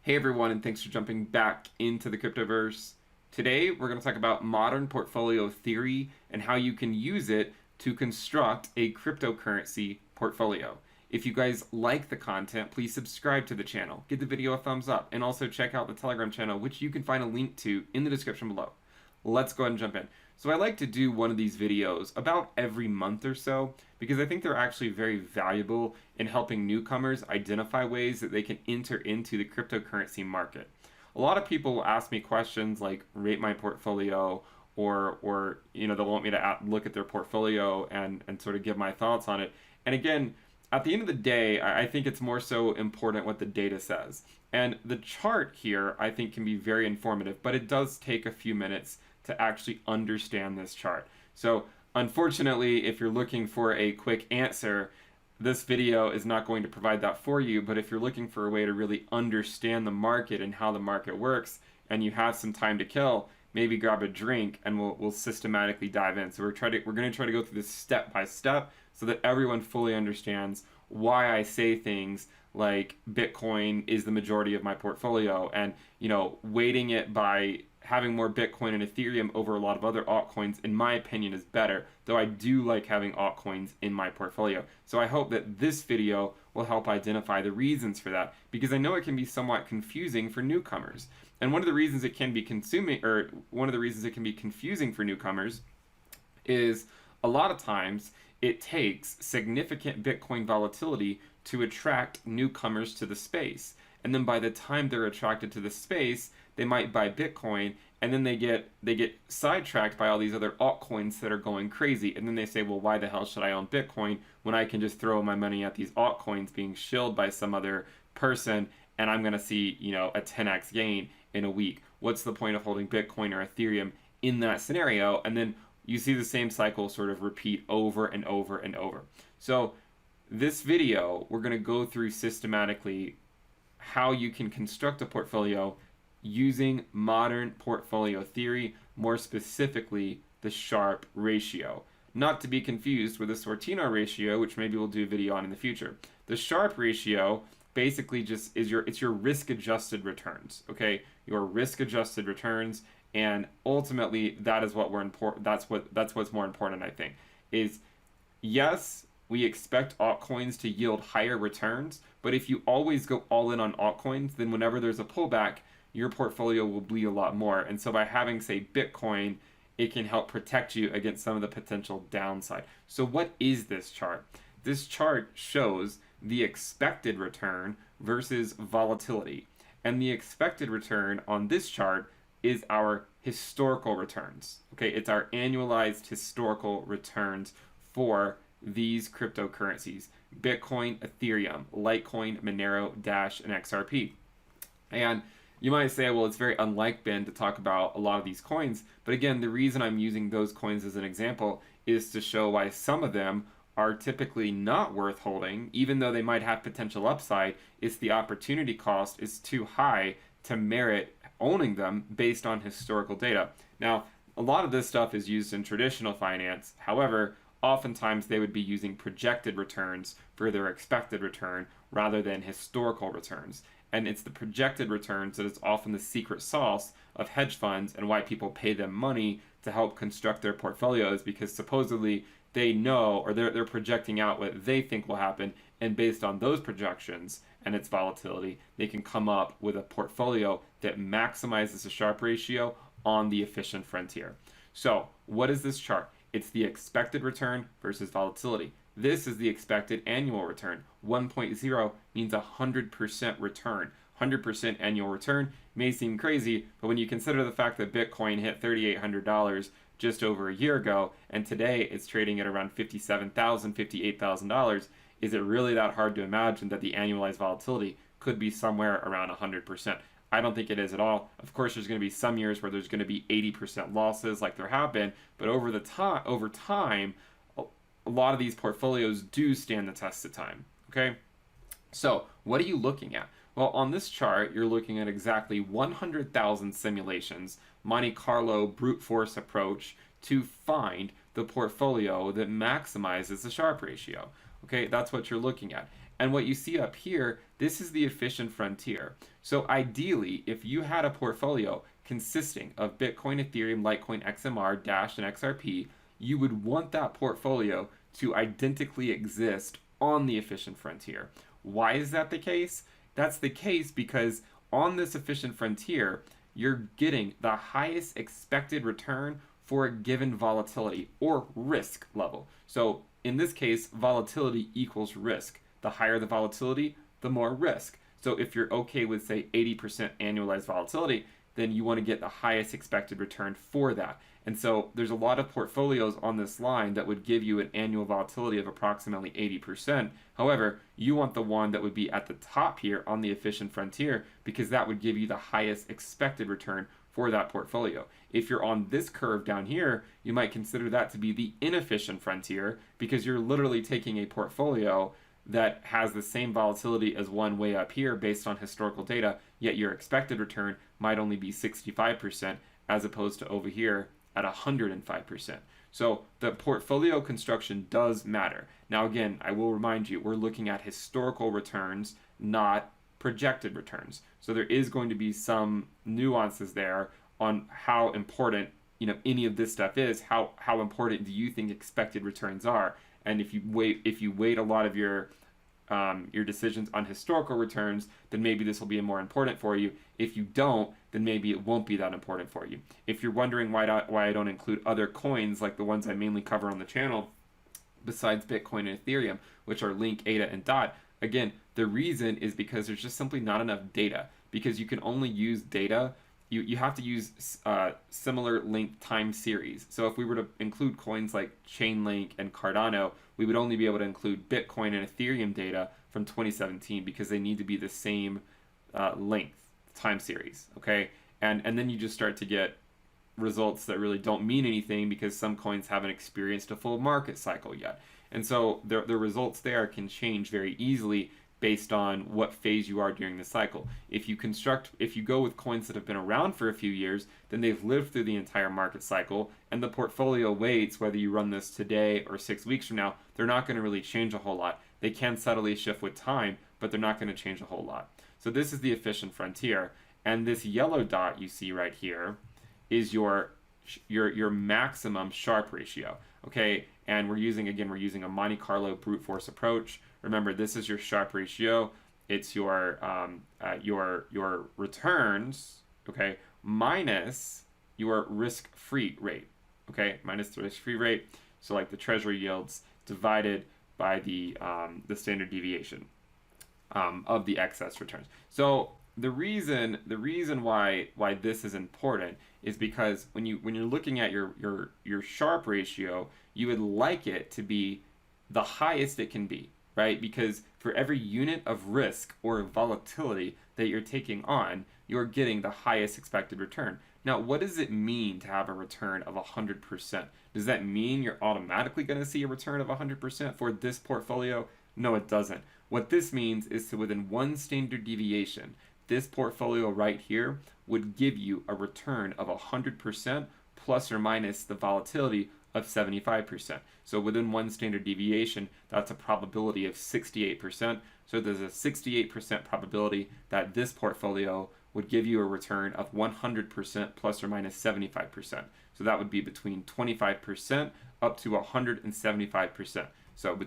Hey everyone, and thanks for jumping back into the cryptoverse. Today we're going to talk about modern portfolio theory and how you can use it to construct a cryptocurrency portfolio. If you guys like the content, please subscribe to the channel, give the video a thumbs up, and also check out the Telegram channel, which you can find a link to in the description below. Let's go ahead and jump in. So I like to do one of these videos about every month or so because I think they're actually very valuable in helping newcomers identify ways that they can enter into the cryptocurrency market. A lot of people will ask me questions like rate my portfolio or they'll want me to look at their portfolio and sort of give my thoughts on it. And again, at the end of the day, I think it's more so important what the data says. And the chart here, I think, can be very informative, but it does take a few minutes to actually understand this chart. So unfortunately, if you're looking for a quick answer, this video is not going to provide that for you. But if you're looking for a way to really understand the market and how the market works, and you have some time to kill, maybe grab a drink and we'll systematically dive in. So we're going to try to go through this step by step so that everyone fully understands why I say things like Bitcoin is the majority of my portfolio, and weighting it by having more Bitcoin and Ethereum over a lot of other altcoins, in my opinion, is better, though I do like having altcoins in my portfolio. So I hope that this video will help identify the reasons for that, because I know it can be somewhat confusing for newcomers. And one of the reasons it can be confusing for newcomers is a lot of times it takes significant Bitcoin volatility to attract newcomers to the space. And then by the time they're attracted to the space, they might buy Bitcoin, and then they get sidetracked by all these other altcoins that are going crazy. And then they say, well, why the hell should I own Bitcoin when I can just throw my money at these altcoins being shilled by some other person, and I'm going to see, a 10x gain in a week? What's the point of holding Bitcoin or Ethereum in that scenario? And then you see the same cycle sort of repeat over and over and over. So this video, we're going to go through systematically how you can construct a portfolio using modern portfolio theory, more specifically the Sharpe ratio. Not to be confused with the Sortino ratio, which maybe we'll do a video on in the future. The Sharpe ratio basically just is your risk-adjusted returns, okay? Your risk-adjusted returns, and ultimately that is what that's what's more important, I think, is yes, we expect altcoins to yield higher returns, but if you always go all in on altcoins, then whenever there's a pullback, your portfolio will bleed a lot more. And so by having, say, Bitcoin, it can help protect you against some of the potential downside. So what is this chart? This chart shows the expected return versus volatility. And the expected return on this chart is our historical returns. Okay, it's our annualized historical returns for these cryptocurrencies: Bitcoin, Ethereum, Litecoin, Monero, Dash, and XRP. And you might say, well, it's very unlike Ben to talk about a lot of these coins. But again, the reason I'm using those coins as an example is to show why some of them are typically not worth holding, even though they might have potential upside. It's the opportunity cost is too high to merit owning them based on historical data. Now, a lot of this stuff is used in traditional finance. However, oftentimes they would be using projected returns for their expected return rather than historical returns. And it's the projected returns that is often the secret sauce of hedge funds and why people pay them money to help construct their portfolios, because supposedly they know, or they're projecting out what they think will happen, and based on those projections and its volatility, they can come up with a portfolio that maximizes the Sharpe ratio on the efficient frontier. So what is this chart? It's the expected return versus volatility. This is the expected annual return. 1.0 means 100% return. 100% annual return may seem crazy, but when you consider the fact that Bitcoin hit $3,800 just over a year ago, and today it's trading at around $57,000, $58,000, is it really that hard to imagine that the annualized volatility could be somewhere around 100%? I don't think it is at all. Of course, there's going to be some years where there's going to be 80% losses like there have been, but over time, a lot of these portfolios do stand the test of time, okay? So what are you looking at? Well, on this chart, you're looking at exactly 100,000 simulations, Monte Carlo brute force approach to find the portfolio that maximizes the Sharpe ratio. Okay, that's what you're looking at. And what you see up here, this is the efficient frontier. So ideally, if you had a portfolio consisting of Bitcoin, Ethereum, Litecoin, XMR, Dash, and XRP, you would want that portfolio to identically exist on the efficient frontier. Why is that the case? That's the case because on this efficient frontier, you're getting the highest expected return for a given volatility or risk level. So in this case, volatility equals risk. The higher the volatility, the more risk. So if you're okay with, say, 80% annualized volatility, then you want to get the highest expected return for that. And so there's a lot of portfolios on this line that would give you an annual volatility of approximately 80%. However, you want the one that would be at the top here on the efficient frontier because that would give you the highest expected return for that portfolio. If you're on this curve down here, you might consider that to be the inefficient frontier because you're literally taking a portfolio that has the same volatility as one way up here based on historical data, yet your expected return might only be 65% as opposed to over here at 105%. So the portfolio construction does matter. Now again, I will remind you, we're looking at historical returns, not projected returns. So there is going to be some nuances there on how important, any of this stuff is. How important do you think expected returns are? And if you weight a lot of your decisions on historical returns, then maybe this will be more important for you. If you don't, then maybe it won't be that important for you. If you're wondering why I don't include other coins like the ones I mainly cover on the channel, besides Bitcoin and Ethereum, which are Link, ADA, and DOT, again, the reason is because there's just simply not enough data. Because you can only use data, you have to use similar linked time series. So if we were to include coins like Chainlink and Cardano, we would only be able to include Bitcoin and Ethereum data from 2017 because they need to be the same length time series, okay? And then you just start to get results that really don't mean anything because some coins haven't experienced a full market cycle yet. And so the results there can change very easily based on what phase you are during the cycle. If you go with coins that have been around for a few years, then they've lived through the entire market cycle, and the portfolio weights, whether you run this today or 6 weeks from now, they're not going to really change a whole lot. They can subtly shift with time, but they're not going to change a whole lot. So this is the efficient frontier, and this yellow dot you see right here is your maximum Sharpe ratio. Okay, and we're using a Monte Carlo brute force approach. Remember, this is your Sharpe ratio. It's your returns, okay, minus your risk-free rate, okay, minus the risk-free rate. So like the treasury yields divided by the standard deviation of the excess returns. So the reason why this is important is because when you're looking at your Sharpe ratio, you would like it to be the highest it can be, right? Because for every unit of risk or volatility that you're taking on, you're getting the highest expected return. Now, what does it mean to have a return of 100%? Does that mean you're automatically going to see a return of 100% for this portfolio? No, it doesn't. What this means is to within one standard deviation, this portfolio right here would give you a return of 100% plus or minus the volatility of 75%. So within one standard deviation, that's a probability of 68%. So there's a 68% probability that this portfolio would give you a return of 100% plus or minus 75%. So that would be between 25% up to 175%. So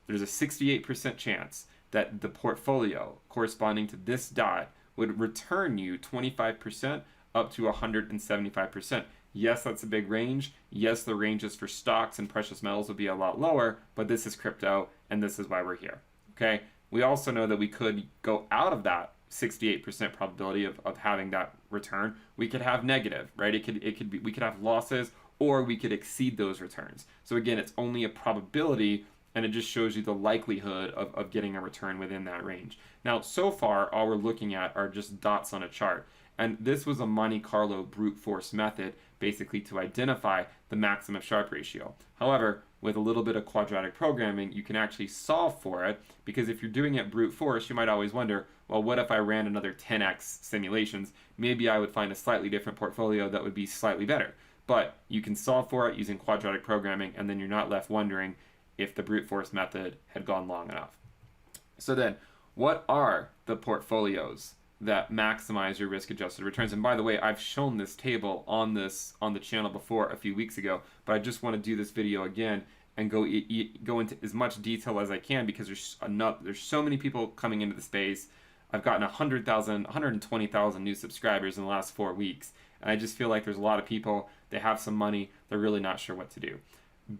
there's a 68% chance that the portfolio corresponding to this dot would return you 25% up to 175%. Yes, that's a big range. Yes, the ranges for stocks and precious metals would be a lot lower, but this is crypto, and this is why we're here. Okay? We also know that we could go out of that 68% probability of having that return. We could have negative, right? We could have losses, or we could exceed those returns. So again, it's only a probability, and it just shows you the likelihood of getting a return within that range. Now, so far, all we're looking at are just dots on a chart. And this was a Monte Carlo brute force method, basically to identify the maximum Sharpe ratio. However, with a little bit of quadratic programming, you can actually solve for it, because if you're doing it brute force, you might always wonder, well, what if I ran another 10x simulations? Maybe I would find a slightly different portfolio that would be slightly better. But you can solve for it using quadratic programming, and then you're not left wondering if the brute force method had gone long enough. So then, what are the portfolios that maximize your risk-adjusted returns? And by the way, I've shown this table on the channel before a few weeks ago, but I just want to do this video again and go into as much detail as I can, because there's so many people coming into the space. I've gotten 100,000, 120,000 new subscribers in the last 4 weeks, and I just feel like there's a lot of people, they have some money, they're really not sure what to do.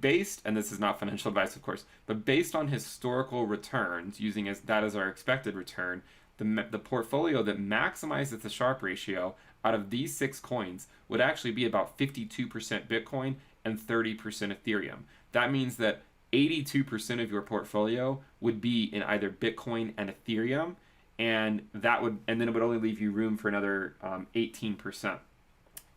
Based, and this is not financial advice, of course, but based on historical returns, using that as our expected return, the portfolio that maximizes the Sharpe ratio out of these 6 coins would actually be about 52% Bitcoin and 30% Ethereum. That means that 82% of your portfolio would be in either Bitcoin and Ethereum, and then it would only leave you room for another 18%.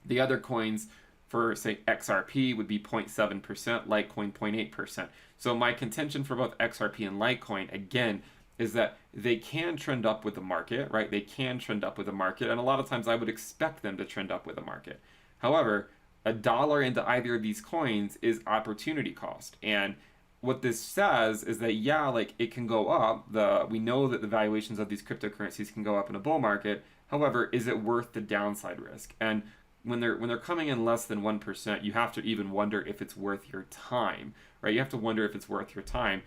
The other coins, for say XRP, would be 0.7%, Litecoin 0.8%. So my contention for both XRP and Litecoin, again, is that they can trend up with the market, right? They can trend up with the market, and a lot of times I would expect them to trend up with the market. However, $1 into either of these coins is opportunity cost. And what this says is that, yeah, like, it can go up. We know that the valuations of these cryptocurrencies can go up in a bull market. However, is it worth the downside risk? And when they're coming in less than 1%, you have to even wonder if it's worth your time, right? You have to wonder if it's worth your time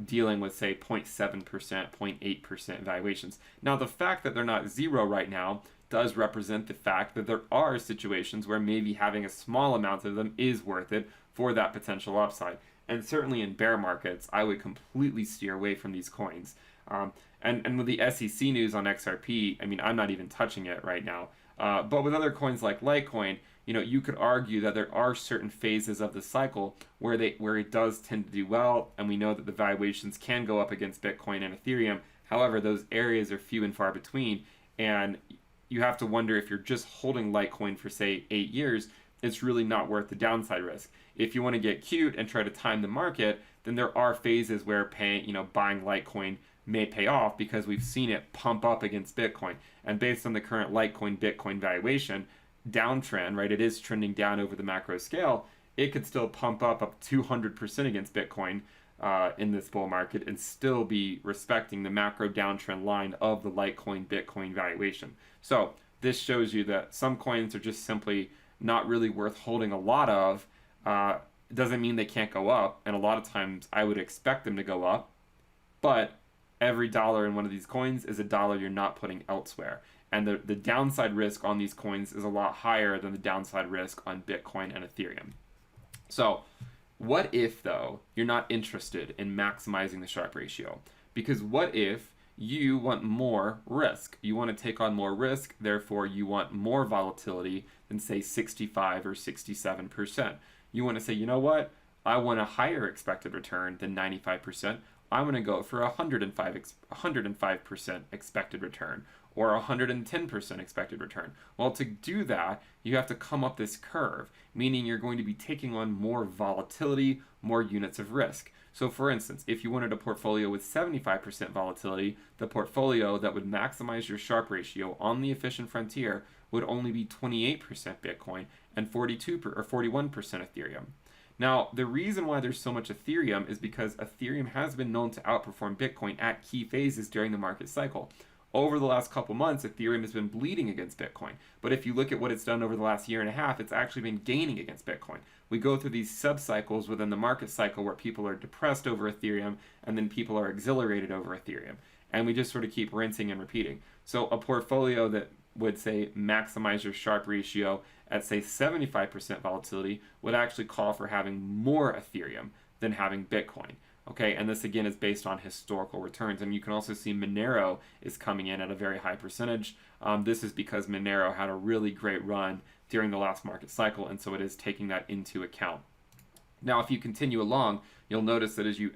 dealing with, say, 0.7%, 0.8% valuations. Now, the fact that they're not zero right now does represent the fact that there are situations where maybe having a small amount of them is worth it for that potential upside. And certainly in bear markets, I would completely steer away from these coins. And with the SEC news on XRP, I mean, I'm not even touching it right now. But with other coins like Litecoin, you could argue that there are certain phases of the cycle where it does tend to do well, and we know that the valuations can go up against Bitcoin and Ethereum. However, those areas are few and far between, and you have to wonder if you're just holding Litecoin for, say, 8 years, it's really not worth the downside risk. If you want to get cute and try to time the market, then there are phases where buying Litecoin may pay off, because we've seen it pump up against Bitcoin. And based on the current Litecoin Bitcoin valuation downtrend, right, it is trending down over the macro scale, it could still pump up 200% against Bitcoin in this bull market and still be respecting the macro downtrend line of the Litecoin Bitcoin valuation. So this shows you that some coins are just simply not really worth holding a lot of. It doesn't mean they can't go up, and a lot of times I would expect them to go up, but every dollar in one of these coins is a dollar you're not putting elsewhere. And the downside risk on these coins is a lot higher than the downside risk on Bitcoin and Ethereum. So what if, though, you're not interested in maximizing the Sharpe ratio? Because what if you want more risk? You want to take on more risk, therefore you want more volatility than, say, 65 or 67%. You want to say, you know what? I want a higher expected return than 95%. I'm going to go for 105% expected return, or 110% expected return. Well, to do that, you have to come up this curve, meaning you're going to be taking on more volatility, more units of risk. So for instance, if you wanted a portfolio with 75% volatility, the portfolio that would maximize your Sharpe ratio on the efficient frontier would only be 28% Bitcoin and 41% Ethereum. Now, the reason why there's so much Ethereum is because Ethereum has been known to outperform Bitcoin at key phases during the market cycle. Over the last couple months, Ethereum has been bleeding against Bitcoin. But if you look at what it's done over the last year and a half, it's actually been gaining against Bitcoin. We go through these sub-cycles within the market cycle where people are depressed over Ethereum and then people are exhilarated over Ethereum. And we just sort of keep rinsing and repeating. So a portfolio that would, say, maximize your Sharpe ratio at, say, 75% volatility would actually call for having more Ethereum than having Bitcoin. Okay, and this again is based on historical returns. And you can also see Monero is coming in at a very high percentage. This is because Monero had a really great run during the last market cycle, and so it is taking that into account. Now, if you continue along, you'll notice that as you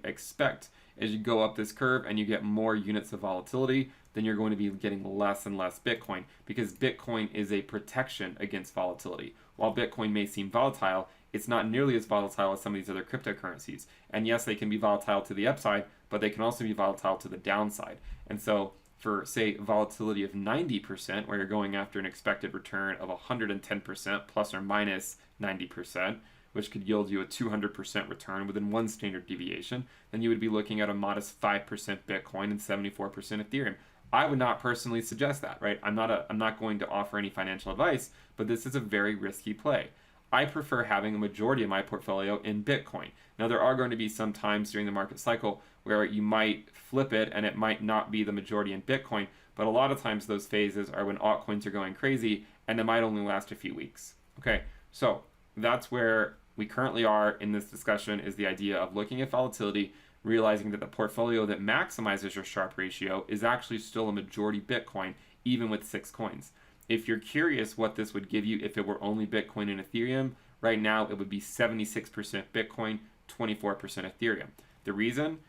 go up this curve and you get more units of volatility, then you're going to be getting less and less Bitcoin, because Bitcoin is a protection against volatility. While Bitcoin may seem volatile, it's not nearly as volatile as some of these other cryptocurrencies. And yes, they can be volatile to the upside, but they can also be volatile to the downside. And so for, say, volatility of 90%, where you're going after an expected return of 110% plus or minus 90%, which could yield you a 200% return within one standard deviation, then you would be looking at a modest 5% Bitcoin and 74% Ethereum. I would not personally suggest that, right? I'm not going to offer any financial advice, but this is a very risky play. I prefer having a majority of my portfolio in Bitcoin. Now, there are going to be some times during the market cycle where you might flip it and it might not be the majority in Bitcoin, but a lot of times those phases are when altcoins are going crazy and it might only last a few weeks. Okay, so that's where we currently are in this discussion, is the idea of looking at volatility, realizing that the portfolio that maximizes your Sharpe ratio is actually still a majority Bitcoin, even with 6 coins. If you're curious what this would give you if it were only Bitcoin and Ethereum, right now it would be 76% Bitcoin, 24% Ethereum. The reason?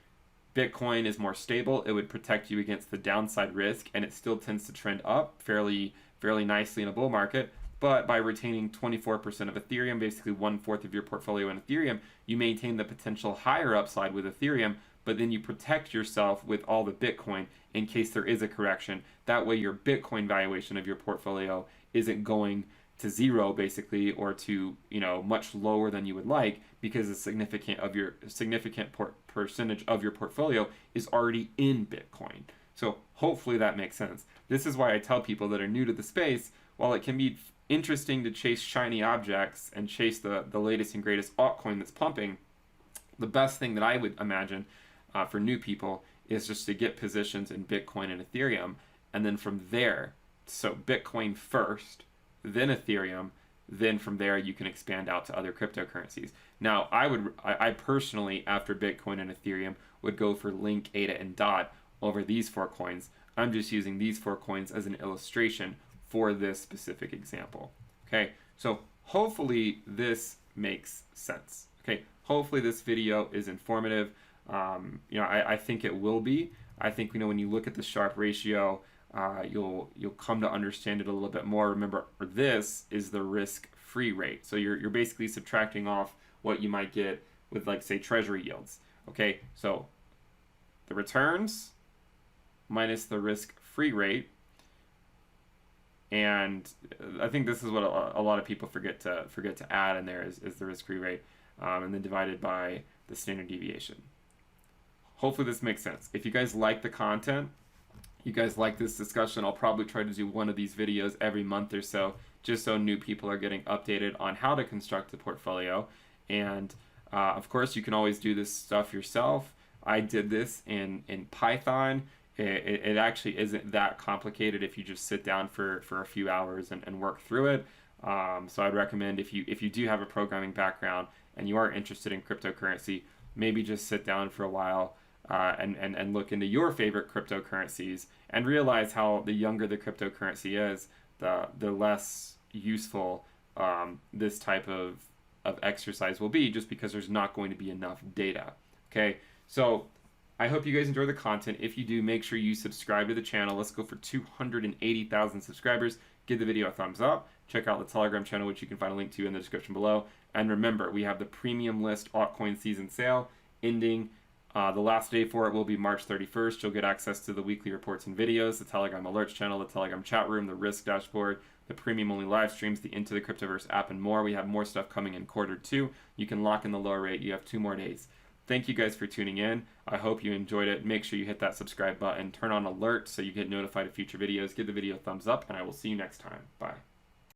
Bitcoin is more stable. It would protect you against the downside risk, and it still tends to trend up fairly nicely in a bull market. But by retaining 24% of Ethereum, basically 1/4 of your portfolio in Ethereum, you maintain the potential higher upside with Ethereum, but then you protect yourself with all the Bitcoin in case there is a correction. That way your Bitcoin valuation of your portfolio isn't going to zero, basically, or to, much lower than you would like, because a significant percentage of your portfolio is already in Bitcoin. So hopefully that makes sense. This is why I tell people that are new to the space, while it can be interesting to chase shiny objects and chase the latest and greatest altcoin that's pumping, the best thing that I would imagine for new people is just to get positions in Bitcoin and Ethereum, and then from there, so Bitcoin first, then Ethereum, then from there you can expand out to other cryptocurrencies. Now, I personally, after Bitcoin and Ethereum, would go for Link, ADA, and DOT over these 4 coins. I'm just using these 4 coins as an illustration for this specific example. Okay, so hopefully this makes sense. Okay, hopefully this video is informative. I think it will be. I think when you look at the Sharpe ratio, you'll come to understand it a little bit more. Remember, this is the risk-free rate. So you're basically subtracting off what you might get with, like, say, treasury yields. Okay, so the returns minus the risk-free rate, and I think this is what a lot of people forget to add in there is the risk-free rate, and then divided by the standard deviation. Hopefully this makes sense. If you guys like the content, you guys like this discussion, I'll probably try to do one of these videos every month or so, just so new people are getting updated on how to construct a portfolio. And of course, you can always do this stuff yourself. I did this in Python. It actually isn't that complicated if you just sit down for a few hours and work through it. So I'd recommend, if you do have a programming background and you are interested in cryptocurrency, maybe just sit down for a while and look into your favorite cryptocurrencies and realize how the younger the cryptocurrency is, the less useful this type of exercise will be, just because there's not going to be enough data. Okay, so I hope you guys enjoy the content. If you do, make sure you subscribe to the channel. Let's go for 280,000 subscribers. Give the video a thumbs up. Check out the Telegram channel, which you can find a link to in the description below. And remember, we have the premium list altcoin season sale ending. The last day for it will be March 31st. You'll get access to the weekly reports and videos, the Telegram alerts channel, the Telegram chat room, the risk dashboard, the premium only live streams, the Into the Cryptoverse app, and more. We have more stuff coming in Q2. You can lock in the lower rate. You have 2 more days. Thank you guys for tuning in. I hope you enjoyed it. Make sure you hit that subscribe button, turn on alerts so you get notified of future videos. Give the video a thumbs up, and I will see you next time. Bye.